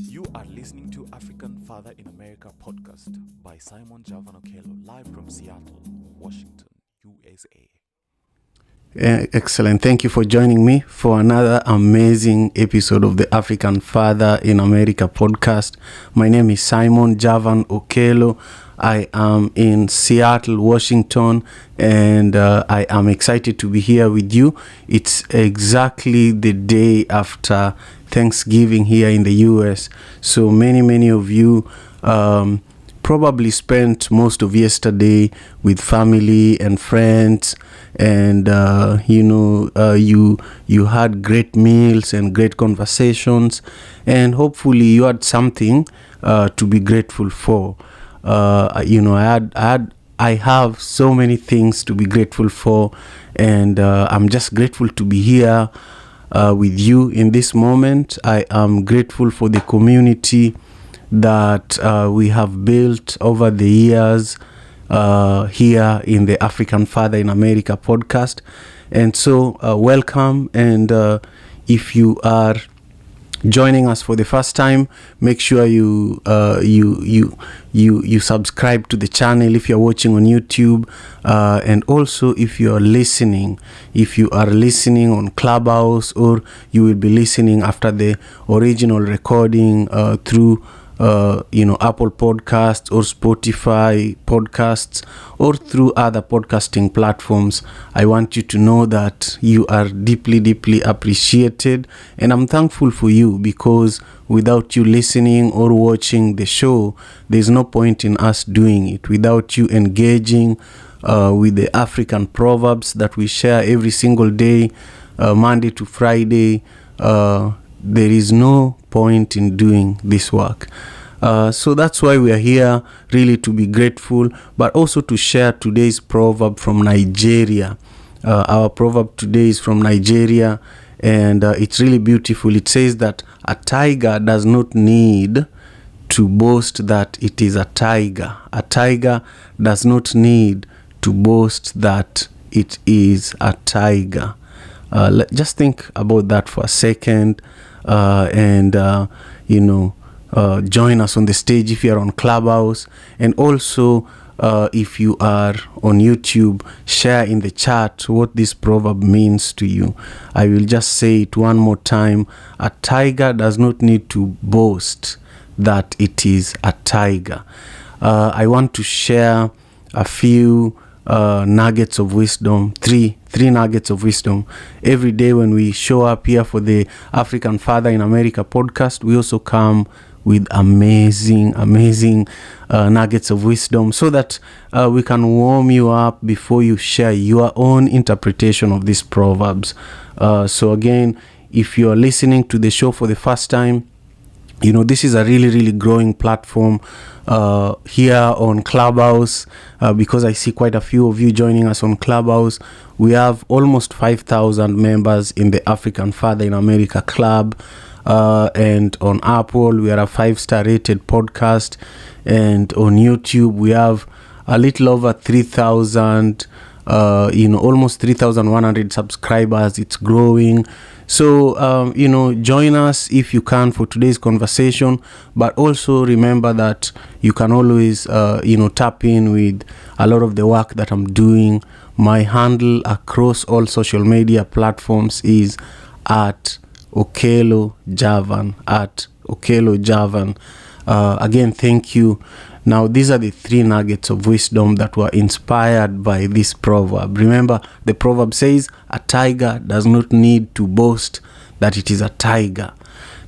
You are listening to African Father in America podcast by Simon Javan Okelo, live from Seattle, Washington, USA. Excellent. Thank you for joining me for another amazing episode of the African Father in America podcast. My name is Simon Javan Okelo. I am in Seattle, Washington, and I am excited to be here with you. It's exactly the day after Thanksgiving here in the US. So many of you probably spent most of yesterday with family and friends, and you had great meals and great conversations, and hopefully you had something to be grateful for. I have so many things to be grateful for, and I'm just grateful to be here with you in this moment. I am grateful for the community that we have built over the years here in the African Father in America podcast. And so welcome, and if you are joining us for the first time, make sure you subscribe to the channel if you're watching on YouTube, and also if you are listening on Clubhouse, or you will be listening after the original recording through Apple Podcasts or Spotify podcasts, or through other podcasting platforms. I want you to know that you are deeply appreciated, and I'm thankful for you, because without you listening or watching the show, there's no point in us doing it. Without you engaging with the African Proverbs that we share every single day, Monday to Friday, there is no point in doing this work. So that's why we are here, really to be grateful, but also to share today's proverb from Nigeria. Our proverb today is from Nigeria, and it's really beautiful. It says that a tiger does not need to boast that it is a tiger. A tiger does not need to boast that it is a tiger. Just think about that for a second, and join us on the stage if you are on Clubhouse, and also if you are on YouTube, share in the chat what this proverb means to you. I will just say it one more time. A tiger does not need to boast that it is a tiger. I want to share a few nuggets of wisdom, three nuggets of wisdom. Every day when we show up here for the African Father in America podcast, we also come with amazing nuggets of wisdom, so that we can warm you up before you share your own interpretation of these proverbs. So again, if you are listening to the show for the first time, this is a really growing platform here on Clubhouse, because I see quite a few of you joining us on Clubhouse. We have almost 5,000 members in the African Father in America club, and on Apple we are a 5-star rated podcast, and on YouTube we have a little over 3,000, almost 3,100 subscribers. It's growing. So, join us if you can for today's conversation, but also remember that you can always, tap in with a lot of the work that I'm doing. My handle across all social media platforms is at Okelo Javan, again, thank you. Now, these are the 3 nuggets of wisdom that were inspired by this proverb. Remember, the proverb says a tiger does not need to boast that it is a tiger.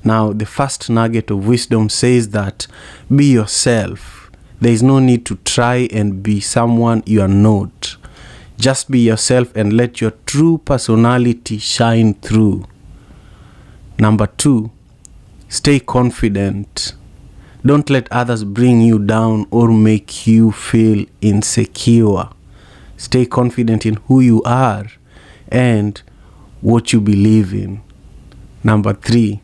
Now, the first nugget of wisdom says that be yourself. There is no need to try and be someone you are not. Just be yourself and let your true personality shine through. Number 2, stay confident. Don't let others bring you down or make you feel insecure. Stay confident in who you are and what you believe in. Number 3,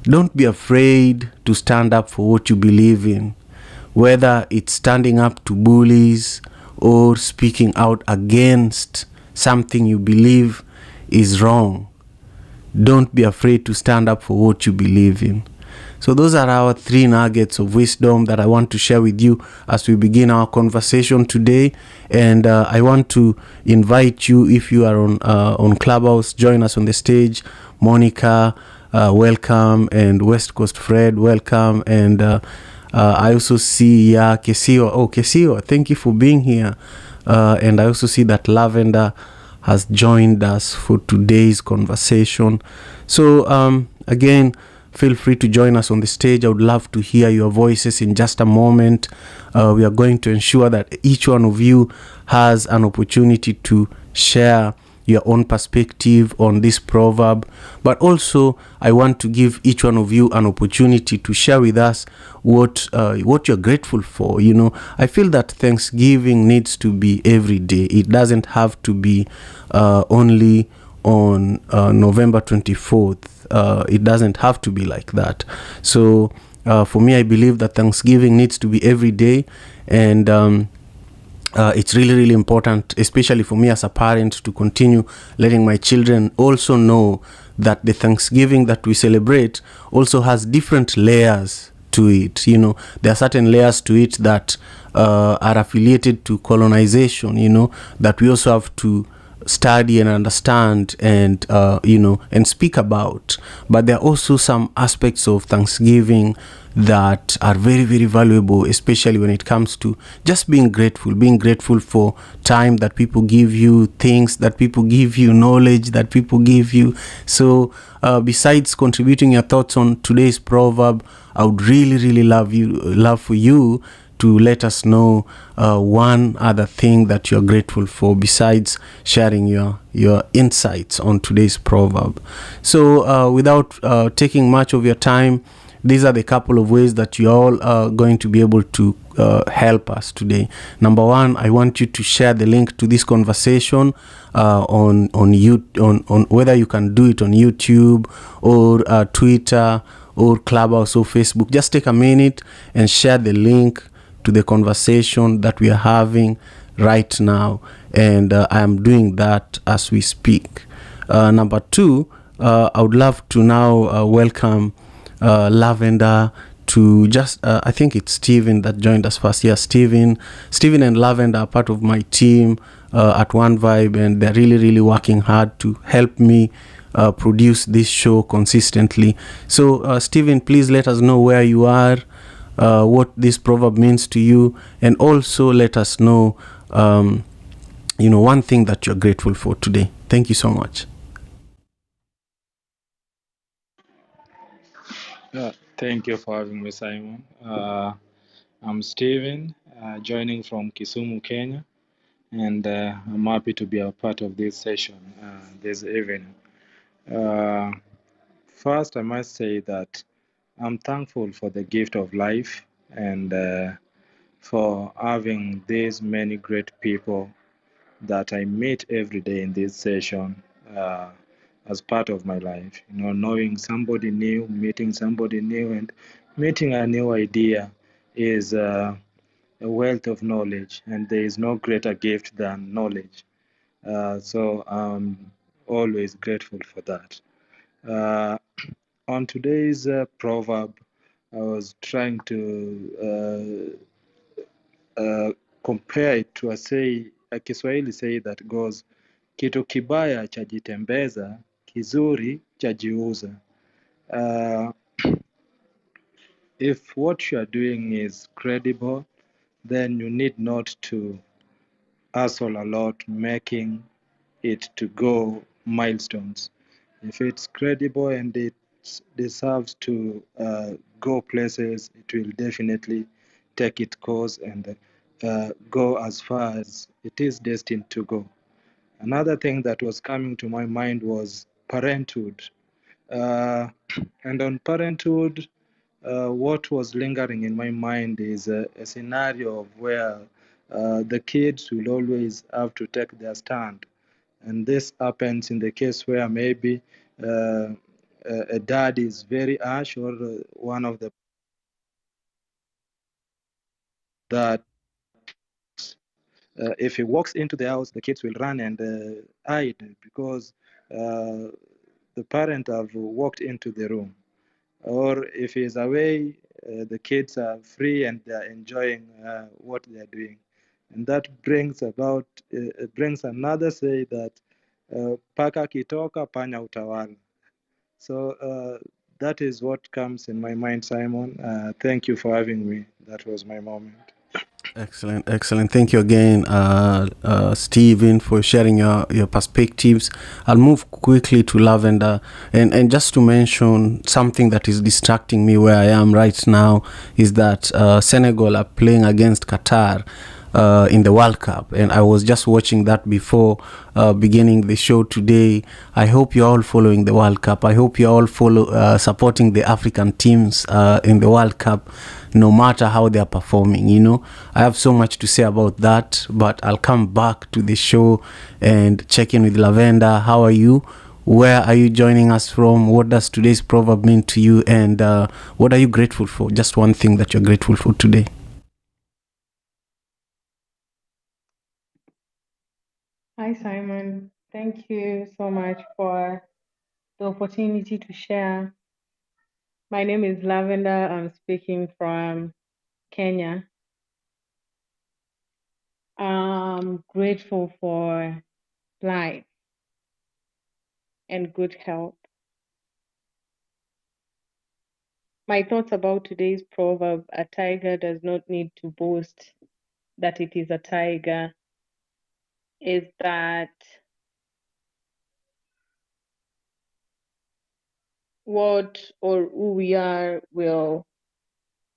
don't be afraid to stand up for what you believe in, whether it's standing up to bullies or speaking out against something you believe is wrong. Don't be afraid to stand up for what you believe in. So those are our 3 nuggets of wisdom that I want to share with you as we begin our conversation today. And I want to invite you, if you are on Clubhouse, join us on the stage. Monica, welcome, and West Coast Fred, welcome, and I also see Kesio. Oh, Kesio, thank you for being here. And I also see that Lavender has joined us for today's conversation. So again, feel free to join us on the stage. I would love to hear your voices in just a moment. We are going to ensure that each one of you has an opportunity to share your own perspective on this proverb, but also I want to give each one of you an opportunity to share with us what you're grateful for. You know, I feel that Thanksgiving needs to be every day. It doesn't have to be only on November 24th. It doesn't have to be like that. So for me, I believe that Thanksgiving needs to be every day, and it's really, really important, especially for me as a parent, to continue letting my children also know that the Thanksgiving that we celebrate also has different layers to it. You know, there are certain layers to it that are affiliated to colonization, you know, that we also have to study and understand and and speak about. But there are also some aspects of Thanksgiving that are very, very valuable, especially when it comes to just being grateful for time that people give you, things that people give you, knowledge that people give you. So besides contributing your thoughts on today's proverb, I would really, really love for you to let us know one other thing that you're grateful for besides sharing your insights on today's proverb. So without taking much of your time, these are the couple of ways that you all are going to be able to help us today. Number one, I want you to share the link to this conversation on whether you can do it on YouTube or Twitter or Clubhouse or Facebook. Just take a minute and share the link to the conversation that we are having right now, and I am doing that as we speak. Number two, I would love to now welcome Lavender to just I think it's Steven that joined us first. Yeah, Steven and Lavender are part of my team at One Vibe, and they're really, really working hard to help me produce this show consistently. So Steven, please let us know where you are, what this proverb means to you, and also let us know one thing that you're grateful for today. Thank you so much. Thank you for having me, Simon. I'm Steven, joining from Kisumu, Kenya, and I'm happy to be a part of this session this evening. First, I must say that I'm thankful for the gift of life and for having these many great people that I meet every day in this session as part of my life. You know, knowing somebody new, meeting somebody new, and meeting a new idea is a wealth of knowledge, and there is no greater gift than knowledge. So I'm always grateful for that. On today's proverb, I was trying to compare it to a Kiswahili say that goes, kitu kibaya chajitembeza, kizuri chajiuza. If what you are doing is credible, then you need not to hustle a lot making it to go milestones. If it's credible and it deserves to go places, it will definitely take its course and go as far as it is destined to go. Another thing that was coming to my mind was parenthood. And on parenthood, what was lingering in my mind is a scenario of where the kids will always have to take their stand. And this happens in the case where maybe a dad is very harsh, or one of the that if he walks into the house, the kids will run and hide because the parent have walked into the room. Or if he's away, the kids are free and they're enjoying what they're doing. And that brings about, brings another say that paka kitoka panya utawala. So that is what comes in my mind, Simon. Thank you for having me. That was my moment. Excellent, excellent. Thank you again, Stephen, for sharing your perspectives. I'll move quickly to Lavender, and just to mention something that is distracting me where I am right now is that Senegal are playing against Qatar in the World Cup, and I was just watching that before beginning the show today. I hope you're all following the World Cup. I hope you're all supporting the African teams in the World Cup, no matter how they are performing. I have so much to say about that, but I'll come back to the show and check in with Lavender. How are you? Where are you joining us from? What does today's proverb mean to you? And what are you grateful for? Just one thing that you're grateful for today. Hi, Simon. Thank you so much for the opportunity to share. My name is Lavender. I'm speaking from Kenya. I'm grateful for life and good health. My thoughts about today's proverb, a tiger does not need to boast that it is a tiger, is that what or who we are will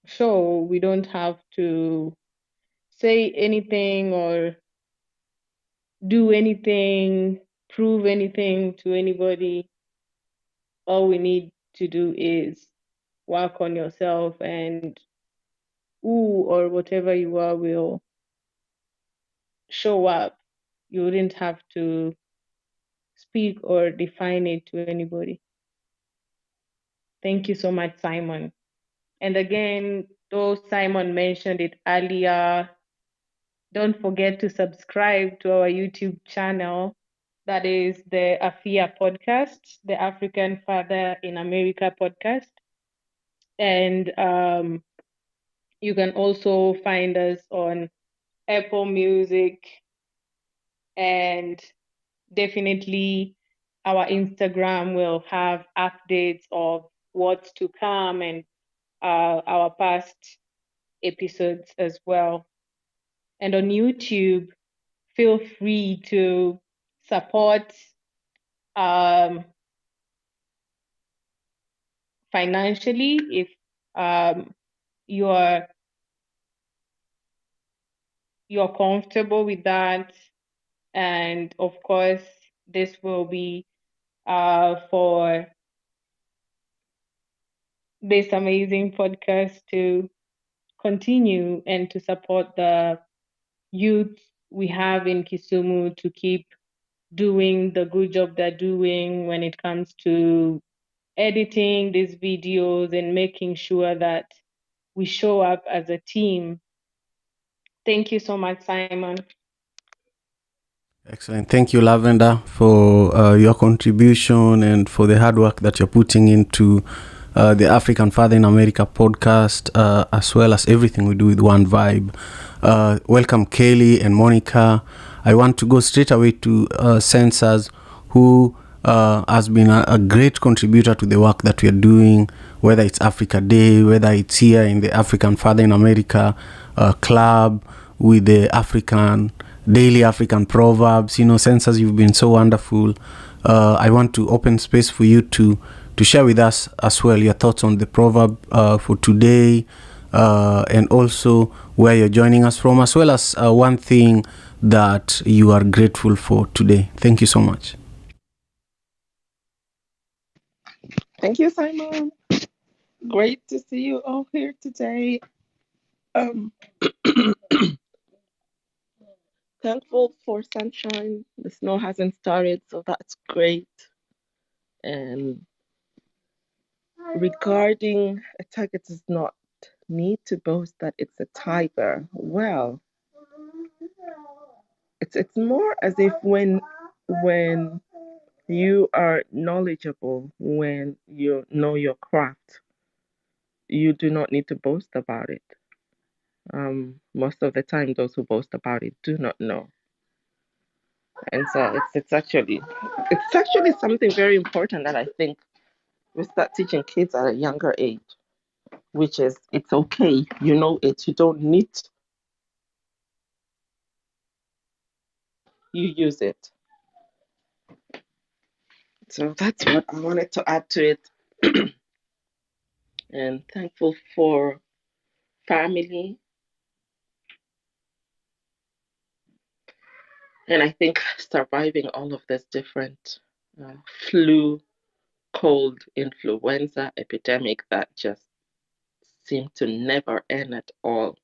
show. We don't have to say anything or do anything, prove anything to anybody. All we need to do is work on yourself, and who or whatever you are will show up. You wouldn't have to speak or define it to anybody. Thank you so much, Simon. And again, though Simon mentioned it earlier, don't forget to subscribe to our YouTube channel. That is the AFIAPodcast, the African Father in America podcast. And you can also find us on Apple Music, and definitely our Instagram will have updates of what's to come and our past episodes as well. And on YouTube, feel free to support financially if you're comfortable with that. And of course, this will be for this amazing podcast to continue and to support the youth we have in Kisumu to keep doing the good job they're doing when it comes to editing these videos and making sure that we show up as a team. Thank you so much, Simon. Excellent. Thank you, Lavender, for your contribution and for the hard work that you're putting into the African Father in America podcast, as well as everything we do with One Vibe. Welcome, Kelly and Monica. I want to go straight away to Sensors, who has been a great contributor to the work that we are doing, whether it's Africa Day, whether it's here in the African Father in America club with the daily African proverbs. Sensors, you've been so wonderful. I want to open space for you to share with us as well your thoughts on the proverb for today, and also where you're joining us from, as well as one thing that you are grateful for today. Thank you so much. Thank you, Simon. Great to see you all here today. Thankful for sunshine. The snow hasn't started, so that's great. And regarding a tiger does not need to boast that it's a tiger. Well, it's more as if when you are knowledgeable, when you know your craft, you do not need to boast about it. Most of the time, those who boast about it do not know, and so it's actually something very important that I think we start teaching kids at a younger age, which is it's okay, you know it, you don't need, you use it. So that's what I wanted to add to it. And thankful for family. And I think surviving all of this different flu, cold, influenza epidemic that just seemed to never end at all.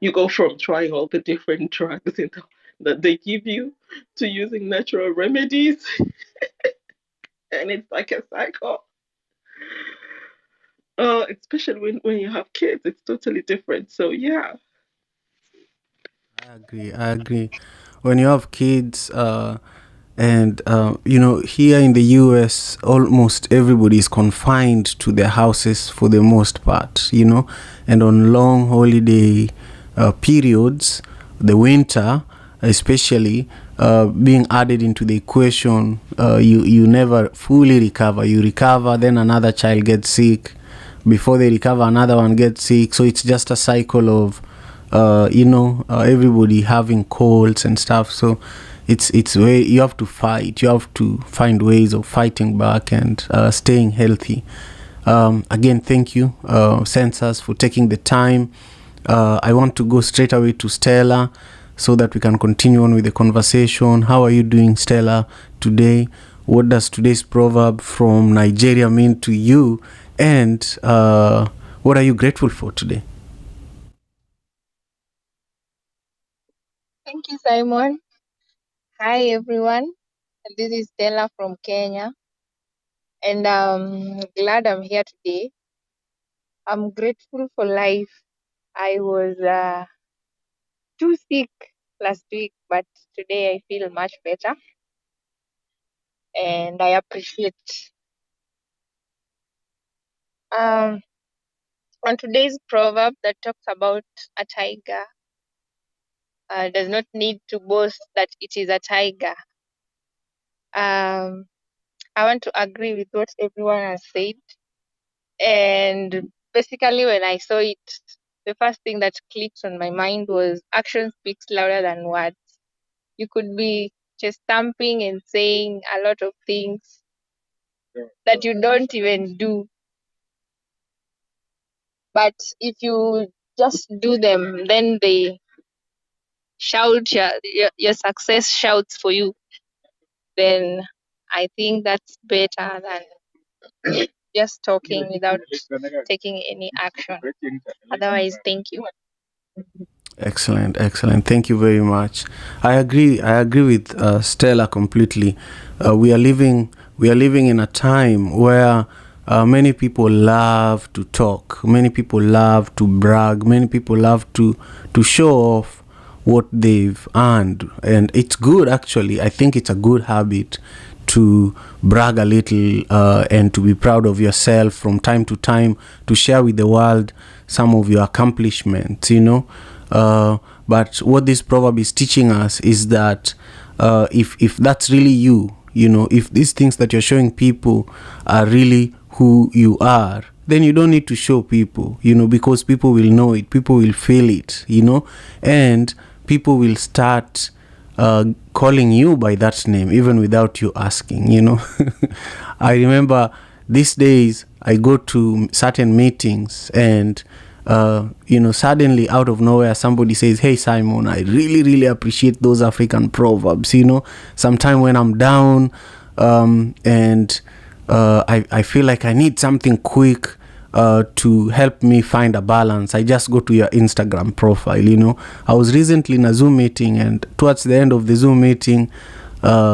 You go from trying all the different drugs that they give you to using natural remedies, and it's like a cycle. Especially when you have kids, it's totally different. So yeah. I agree. I agree. When you have kids, and here in the US, almost everybody is confined to their houses for the most part. And on long holiday periods, the winter especially, being added into the equation, you never fully recover. You recover, then another child gets sick. Before they recover, another one gets sick. So it's just a cycle of everybody having colds and stuff. So it's way you have to fight. You have to find ways of fighting back and staying healthy. Again, thank you, Census, for taking the time. I want to go straight away to Stella so that we can continue on with the conversation. How are you doing, Stella, today? What does today's proverb from Nigeria mean to you? And what are you grateful for today? Thank you, Simon. Hi, everyone. This is Stella from Kenya, and I'm glad I'm here today. I'm grateful for life. I was too sick last week, but today I feel much better, and I appreciate. Um, on today's proverb that talks about a tiger does not need to boast that it is a tiger. I want to agree with what everyone has said. And basically, when I saw it, the first thing that clicked on my mind was action speaks louder than words. You could be just stamping and saying a lot of things that you don't even do. But if you just do them, then they shout, your success shouts for you. Then I think that's better than just talking without taking any action. Otherwise, thank you. Excellent. Thank you very much. I agree with Stella completely. We are living in a time where many people love to talk. Many people love to brag. Many people love to show off what they've earned, and it's good. Actually, I think it's a good habit to brag a little and to be proud of yourself from time to time, to share with the world some of your accomplishments. But what this proverb is teaching us is that if that's really you, if these things that you're showing people are really who you are, then you don't need to show people, because people will know it, people will feel it, and people will start calling you by that name even without you asking. I remember these days I go to certain meetings and suddenly out of nowhere somebody says, "Hey Simon, I really appreciate those African proverbs." Sometime when I'm down and I feel like I need something quick to help me find a balance, I just go to your Instagram profile. I was recently in a Zoom meeting, and towards the end of the Zoom meeting,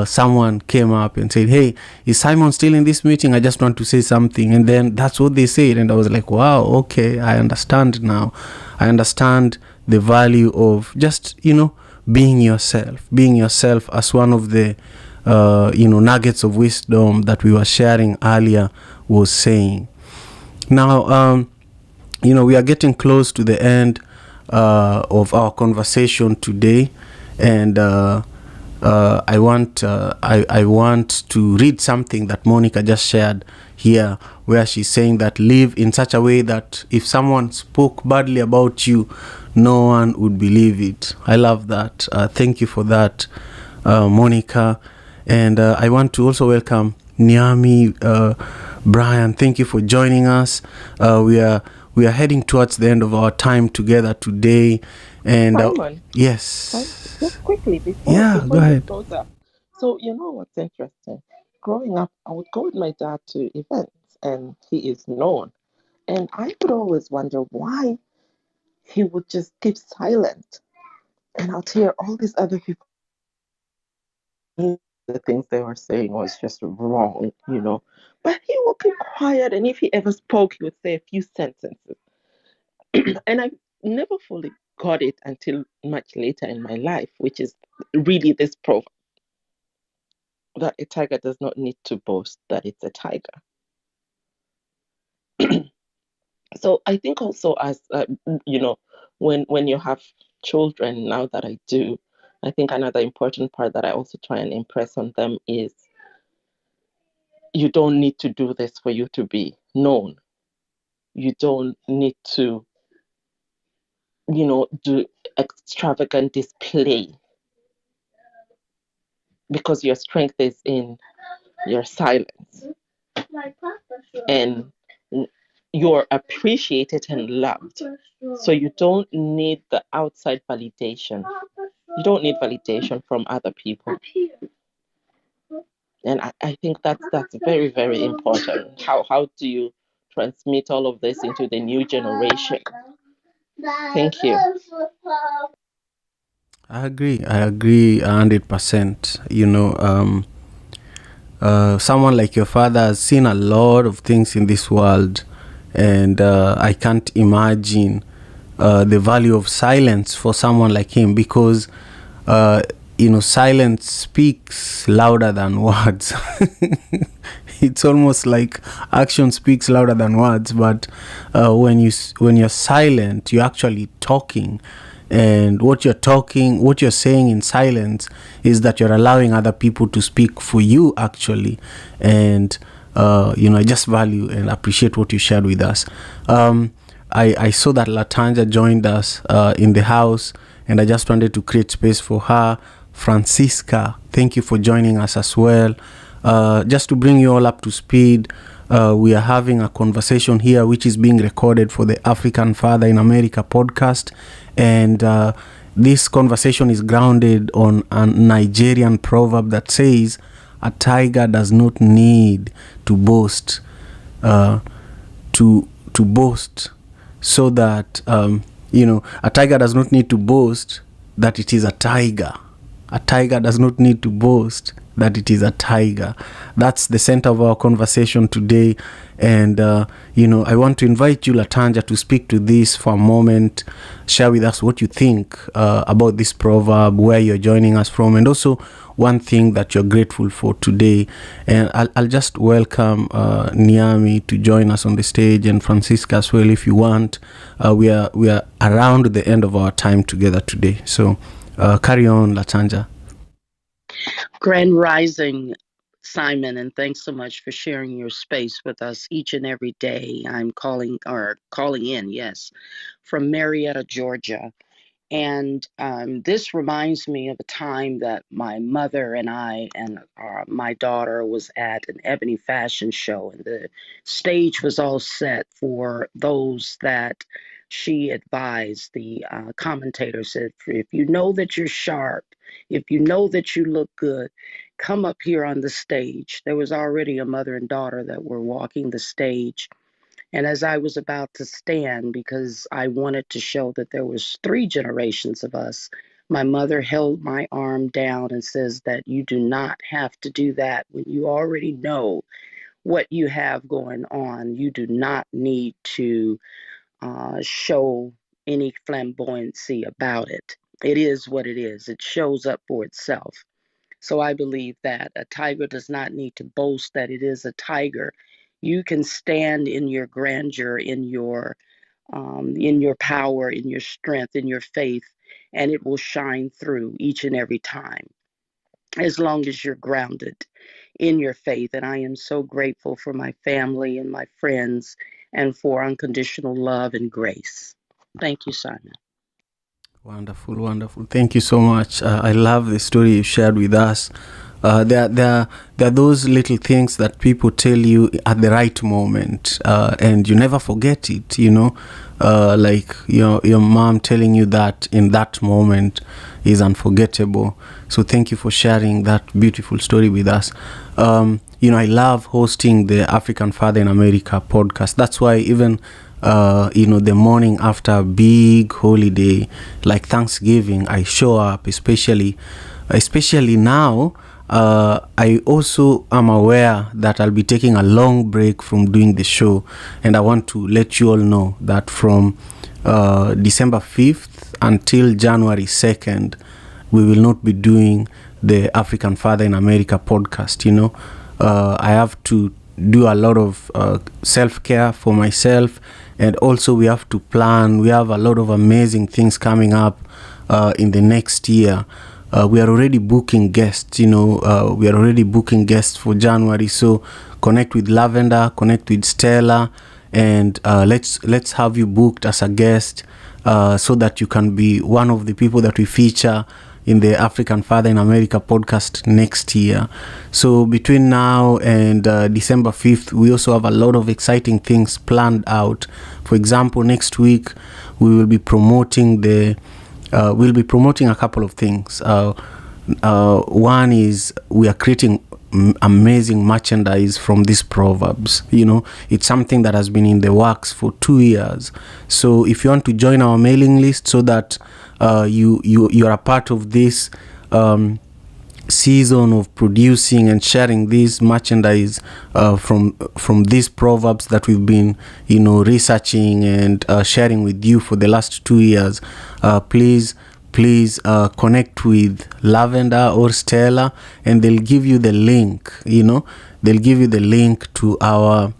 someone came up and said, "Hey, is Simon still in this meeting? I just want to say something." And then that's what they said, and I was like, wow, okay, I understand now. I understand the value of just being yourself, as one of the nuggets of wisdom that we were sharing earlier was saying. Now, we are getting close to the end of our conversation today, and I want to read something that Monica just shared here, where she's saying that live in such a way that if someone spoke badly about you, no one would believe it. I love that. Thank you for that, Monica. And I want to also welcome Niami, Brian. Thank you for joining us. We are heading towards the end of our time together today, and Simon, yes, just quickly before yeah, go you ahead. close up. So you know what's interesting? Growing up, I would go with my dad to events, and he is known. And I would always wonder why he would just keep silent. And I'd hear all these other people, the things they were saying was just wrong. But he would keep quiet, and if he ever spoke, he would say a few sentences. And I never fully got it until much later in my life, which is really this proverb that a tiger does not need to boast that it's a tiger. So I think also as when you have children, now that I do, I think another important part that I also try and impress on them is you don't need to do this for you to be known. You don't need to do extravagant display, because your strength is in your silence, and you're appreciated and loved. So you don't need the outside validation. You don't need validation from other people. And I think that's very, very important. How do you transmit all of this into the new generation? Thank you. I agree 100%. Someone like your father has seen a lot of things in this world, and I can't imagine the value of silence for someone like him, because silence speaks louder than words. It's almost like action speaks louder than words, but when you're silent, you're actually talking. And what you're saying in silence is that you're allowing other people to speak for you, actually. And I just value and appreciate what you shared with us. I saw that Latanja joined us in the house, and I just wanted to create space for her. Francisca, thank you for joining us as well. Just to bring you all up to speed, we are having a conversation here which is being recorded for the African Father in America podcast. And this conversation is grounded on a Nigerian proverb that says, a tiger does not need to boast, to boast, so that a tiger does not need to boast that it is a tiger. A tiger does not need to boast that it is a tiger. That's the center of our conversation today. And I want to invite you, Latanja, to speak to this for a moment. Share with us what you think about this proverb, where you're joining us from, and also one thing that you're grateful for today. And I'll just welcome Niami to join us on the stage, and Francisca as well, if you want. We are around the end of our time together today. So carry on, Latanja. Grand Rising, Simon, and thanks so much for sharing your space with us each and every day. I'm calling in, yes, from Marietta, Georgia. And this reminds me of a time that my mother and I and my daughter was at an ebony fashion show, and the stage was all set for those that she advised. The commentator said, if you know that you're sharp, if you know that you look good, come up here on the stage. There was already a mother and daughter that were walking the stage. And as I was about to stand, because I wanted to show that there was 3 generations of us, my mother held my arm down and says that you do not have to do that when you already know what you have going on. You do not need to show any flamboyancy about it. It is what it is. It shows up for itself. So I believe that a tiger does not need to boast that it is a tiger. You can stand in your grandeur, in your power, in your strength, in your faith, and it will shine through each and every time, as long as you're grounded in your faith. And I am so grateful for my family and my friends and for unconditional love and grace. Thank you, Simon. Wonderful, wonderful. Thank you so much. I love the story you shared with us. There are those little things that people tell you at the right moment, and you never forget it. Like your mom telling you that in that moment is unforgettable. So thank you for sharing that beautiful story with us. I love hosting the African Father in America podcast. That's why even the morning after a big holiday like Thanksgiving, I show up, especially now. I also am aware that I'll be taking a long break from doing the show, and I want to let you all know that from December 5th until January 2nd, we will not be doing the African Father in America podcast. I have to do a lot of self-care for myself, and also we have to plan. We have a lot of amazing things coming up in the next year. We are already booking guests, we are already booking guests for January. So connect with Lavender, connect with Stella, and let's have you booked as a guest so that you can be one of the people that we feature in the African Father in America podcast next year. So between now and December 5th, we also have a lot of exciting things planned out. For example, next week we will be promoting a couple of things. One is we are creating amazing merchandise from these Proverbs. It's something that has been in the works for 2 years. So if you want to join our mailing list so that you are a part of this season of producing and sharing this merchandise from these Proverbs that we've been researching and sharing with you for the last 2 years, please connect with Lavender or Stella, and they'll give you the link. They'll give you the link to our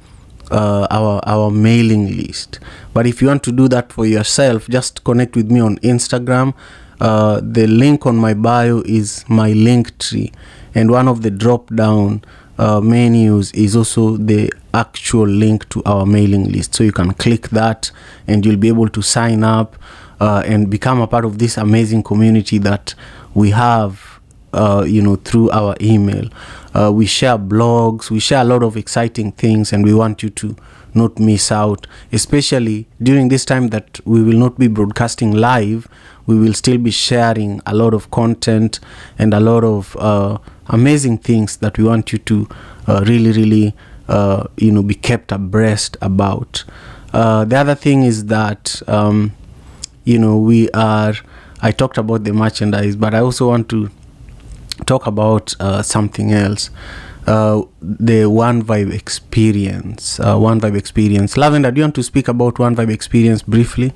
mailing list. But if you want to do that for yourself, just connect with me on Instagram. The link on my bio is my link tree, and one of the drop down menus is also the actual link to our mailing list. So you can click that and you'll be able to sign up and become a part of this amazing community that we have through our email. We share blogs, we share a lot of exciting things, and we want you to not miss out, especially during this time that we will not be broadcasting live. We will still be sharing a lot of content and a lot of amazing things that we want you to really be kept abreast about. The other thing is that I talked about the merchandise, but I also want to talk about something else. The One Vibe experience. Lavender, do you want to speak about One Vibe experience briefly?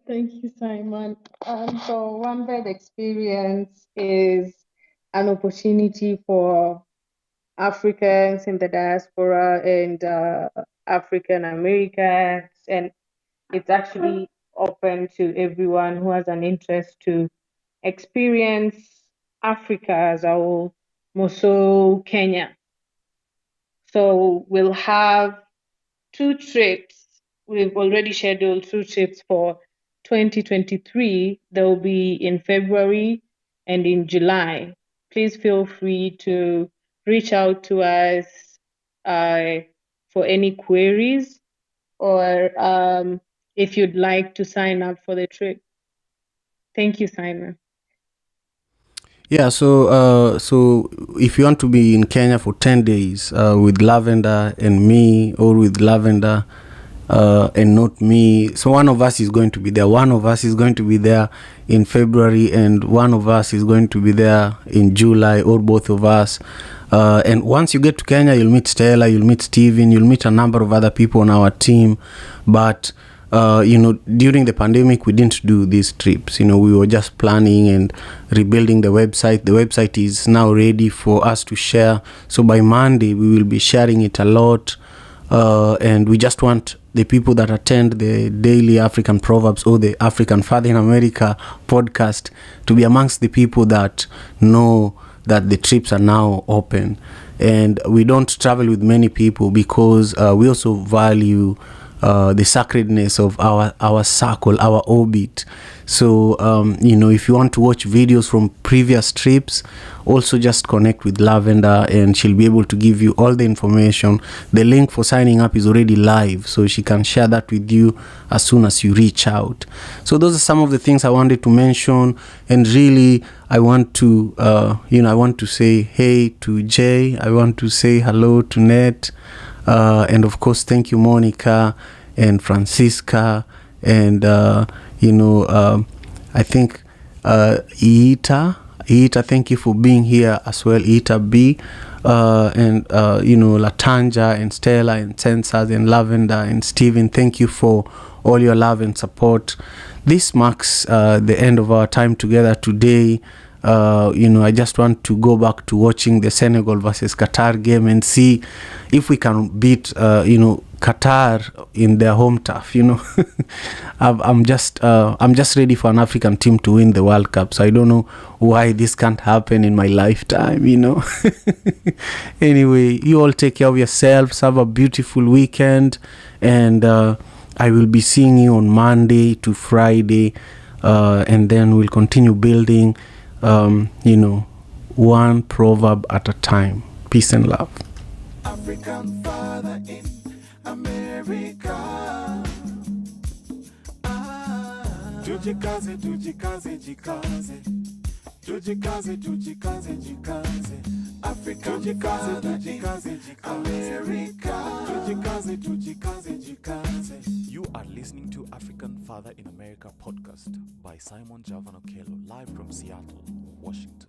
Thank you, Simon. So One Bed Experience is an opportunity for Africans in the diaspora and African Americans, and it's actually open to everyone who has an interest to experience Africa as a whole, more so Kenya. So we'll have 2 trips. We've already scheduled 2 trips for 2023. They'll be in February and in July. Please feel free to reach out to us for any queries, or if you'd like to sign up for the trip. Thank you, Simon. Yeah, so if you want to be in Kenya for 10 days with Lavender and me, or with Lavender and not me, so one of us is going to be there. One of us is going to be there in February, and one of us is going to be there in July, or both of us. And once you get to Kenya, you'll meet Stella, you'll meet Steven, you'll meet a number of other people on our team. But during the pandemic, we didn't do these trips. We were just planning and rebuilding the website. The website is now ready for us to share. So by Monday, we will be sharing it a lot. And we just want the people that attend the daily African Proverbs or the African Father in America podcast to be amongst the people that know that the trips are now open. And we don't travel with many people because we also value the sacredness of our circle, our orbit. So, if you want to watch videos from previous trips, also just connect with Lavender and she'll be able to give you all the information. The link for signing up is already live, so she can share that with you as soon as you reach out. So those are some of the things I wanted to mention. And really, I want to, say hey to Jay. I want to say hello to Ned. And of course, thank you, Monica and Francisca, and I think Ita, thank you for being here as well, Ita B, and Latanja and Stella and Sensas and Lavender and Steven. Thank you for all your love and support. This marks the end of our time together today. I just want to go back to watching the Senegal versus Qatar game and see if we can beat Qatar in their home turf. I'm just ready for an African team to win the World Cup. So I don't know why this can't happen in my lifetime. Anyway, you all take care of yourselves. Have a beautiful weekend, and I will be seeing you on Monday to Friday, and then we'll continue building. One proverb at a time. Peace and love. African Father in America. Tujikaze, tujikaze, jikaze. Tujikaze, tujikaze, jikaze. African Father in America. Tujikaze, tujikaze, jikaze. You are listening to African Father in America podcast by Simon Javan Okello, live from Seattle, Washington.